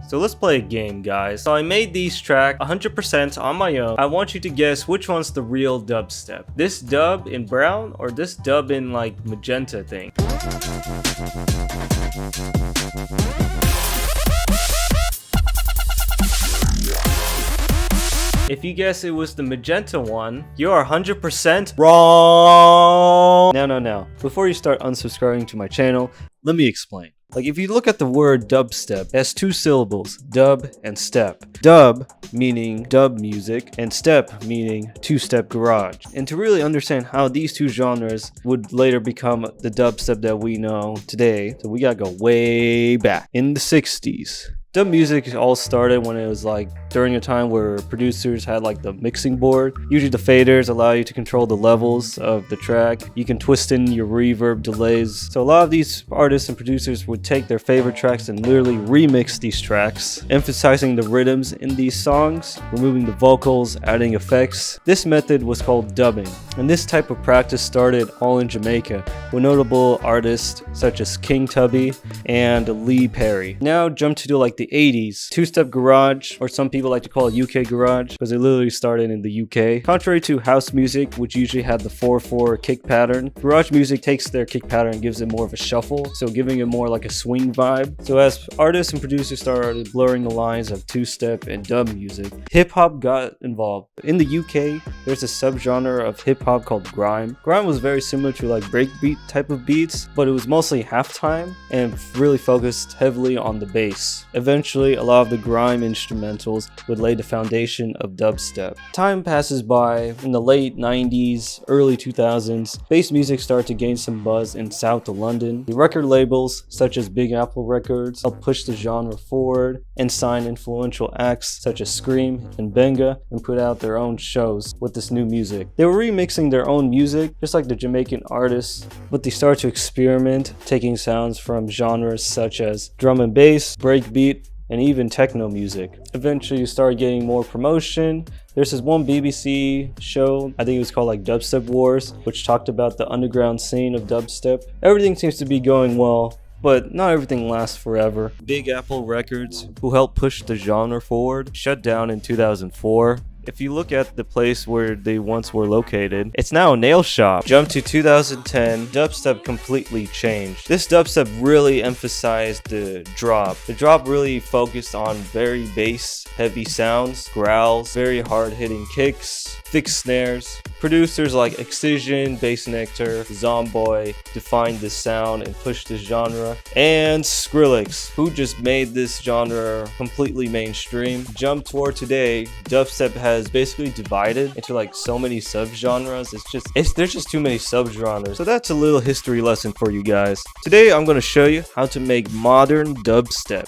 So let's play a game, guys. So I made these tracks 100% on my own. I want you to guess which one's the real dubstep. This dub in brown or this dub in like magenta thing. If you guess it was the magenta one, you're 100% wrong. No. Before you start unsubscribing to my channel, let me explain. Like, if you look at the word dubstep, it has two syllables, dub and step. Dub meaning dub music and step meaning two-step garage. And to really understand how these two genres would later become the dubstep that we know today, so we gotta go way back in the 60s. Dub music all started when it was like during a time where producers had like the mixing board. Usually the faders allow you to control the levels of the track. You can twist in your reverb delays. So a lot of these artists and producers would take their favorite tracks and literally remix these tracks, emphasizing the rhythms in these songs, removing the vocals, adding effects. This method was called dubbing. And this type of practice started all in Jamaica with notable artists such as King Tubby and Lee Perry. Now jump to like the 80s, two-step garage, or some people like to call it UK garage because it literally started in the UK. Contrary to house music, which usually had the 4/4 kick pattern, garage music takes their kick pattern and gives it more of a shuffle, so giving it more like a swing vibe. So as artists and producers started blurring the lines of two-step and dub music, hip-hop got involved. In the UK, there's a subgenre of hip-hop called grime. Grime was very similar to like breakbeat type of beats, but it was mostly halftime and really focused heavily on the bass. Eventually, a lot of the grime instrumentals would lay the foundation of dubstep. Time passes by. In the late 90s, early 2000s, bass music started to gain some buzz in south of London. The record labels, such as Big Apple Records, helped push the genre forward and sign influential acts such as Scream and Benga and put out their own shows with this new music. They were remixing their own music, just like the Jamaican artists, but they started to experiment, taking sounds from genres such as drum and bass, breakbeat, and even techno music. Eventually you start getting more promotion. There's this one BBC show, I think it was called like Dubstep Wars, which talked about the underground scene of dubstep. Everything seems to be going well, but not everything lasts forever. Big Apple Records, who helped push the genre forward, shut down in 2004. If you look at the place where they once were located, it's now a nail shop. Jump to 2010, dubstep completely changed. This dubstep really emphasized the drop. The drop really focused on very bass heavy sounds, growls, very hard hitting kicks, thick snares. Producers like Excision, Bass Nectar, Zomboy defined this sound and pushed this genre. And SKRILLEX, who just made this genre completely mainstream. Jump toward today, dubstep has basically divided into like so many subgenres. There's just too many subgenres. So that's a little history lesson for you guys. Today I'm going to show you how to make modern dubstep.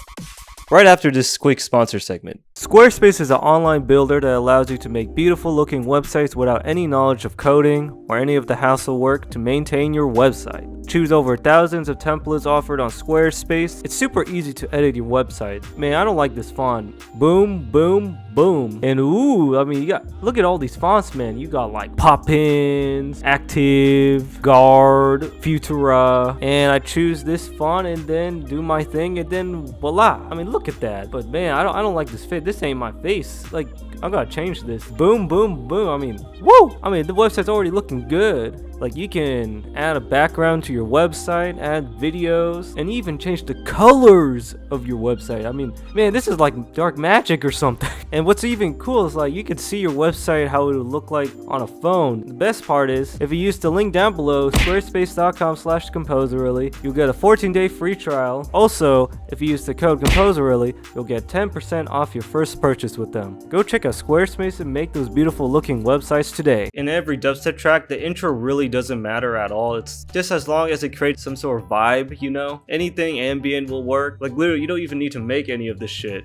Right after this quick sponsor segment. Squarespace is an online builder that allows you to make beautiful looking websites without any knowledge of coding or any of the hassle work to maintain your website. Choose over thousands of templates offered on Squarespace. It's super easy to edit your website. Man, I don't like this font. Boom, boom, boom. And ooh, I mean, look at all these fonts, man. You got like Poppins, Active, Guard, Futura, and I choose this font and then do my thing and then voila. I mean, look at that. But man, I don't like this fit. This ain't my face. Like, I gotta change this. Boom, boom, boom. I mean, woo! I mean, the website's already looking good. Like, you can add a background to your website, add videos, and even change the colors of your website. I mean, man, this is like dark magic or something. And what's even cool is like you can see your website how it would look like on a phone. The best part is if you use the link down below, squarespace.com/Composerily, you'll get a 14-day free trial. Also, if you use the code Composerily, you'll get 10% off your first purchase with them. Go check out Squarespace and make those beautiful looking websites today. In every dubstep track, the intro really doesn't matter at all. It's just as long as it creates some sort of vibe, you know? Anything ambient will work. Like, literally, you don't even need to make any of this shit.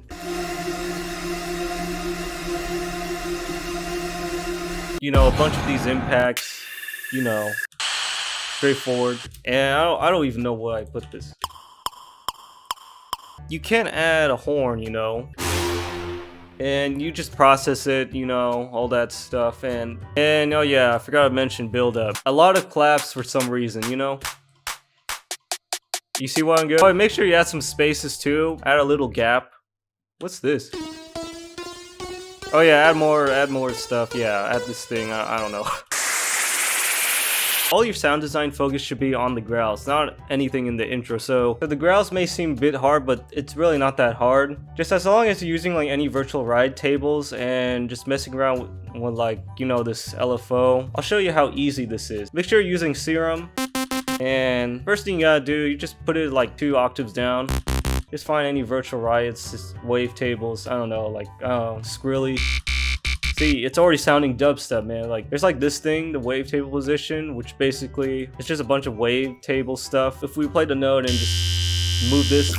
You know, a bunch of these impacts, you know, straightforward. And I don't even know where I put this. You can add a horn, you know, and you just process it, you know, all that stuff. And oh yeah, I forgot to mention build up. A lot of claps for some reason, you know. You see what I'm good? Oh, make sure you add some spaces too. Add a little gap. What's this? Oh yeah, add more stuff. Yeah, add this thing. I don't know. All your sound design focus should be on the growls, not anything in the intro. So the growls may seem a bit hard, but it's really not that hard. Just as long as you're using like any virtual ride tables and just messing around with like, you know, this LFO. I'll show you how easy this is. Make sure you're using Serum. And first thing you gotta do, you just put it like 2 octaves down. Just find any virtual riots, just wave tables, I don't know, like Skrilllex. See, it's already sounding dubstep, man. Like, there's like this thing, the wavetable position, which basically it's just a bunch of wavetable stuff. If we play the note and just move this,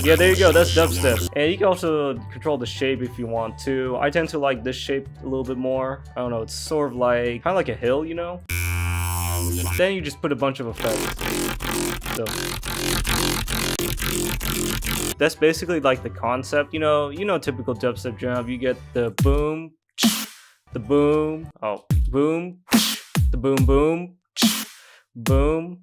yeah, there you go. That's dubstep. And you can also control the shape if you want to. I tend to like this shape a little bit more. I don't know. It's sort of like kind of like a hill, you know. Then you just put a bunch of effects. So that's basically like the concept, you know, typical dubstep jam. You get the boom, the boom, oh, boom, the boom, boom, boom,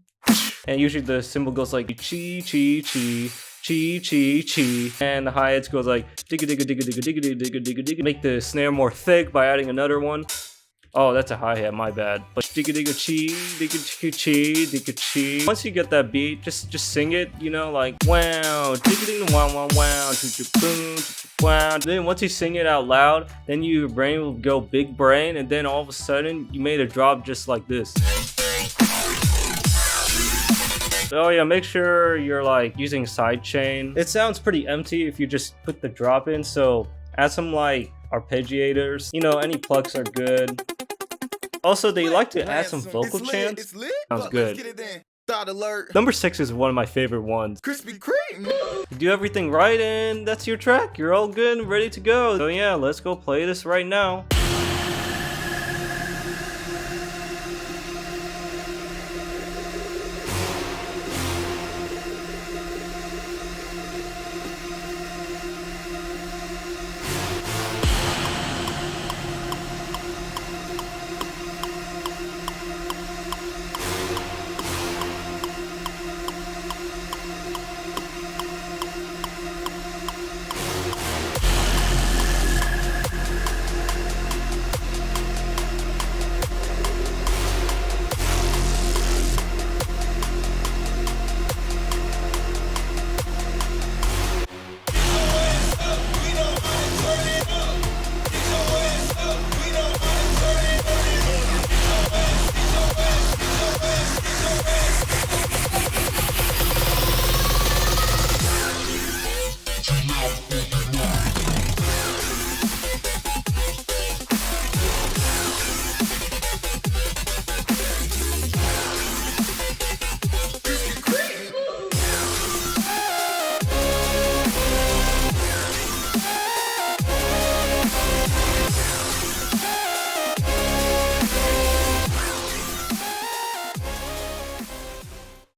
and usually the cymbal goes like chi, chi, chi, chi, chi, chi, and the hi-hats goes like digga, digga, digga, digga, digga, digga, digga, digga, digga. Make the snare more thick by adding another one. Oh, that's a hi-hat, my bad. But digga digga chi, digga digga chi, digga chi. Once you get that beat, just sing it, you know, like wow, digga digga wow wow wow, boom, wow. Then once you sing it out loud, then your brain will go big brain, and then all of a sudden you made a drop just like this. Oh yeah, make sure you're like using sidechain. It sounds pretty empty if you just put the drop in, so add some like arpeggiators. You know, any plucks are good. Also, they like to add some vocal chants. Sounds good. Number 6 is one of my favorite ones. Krispy Kreme. You do everything right and that's your track. You're all good and ready to go. So yeah, let's go play this right now.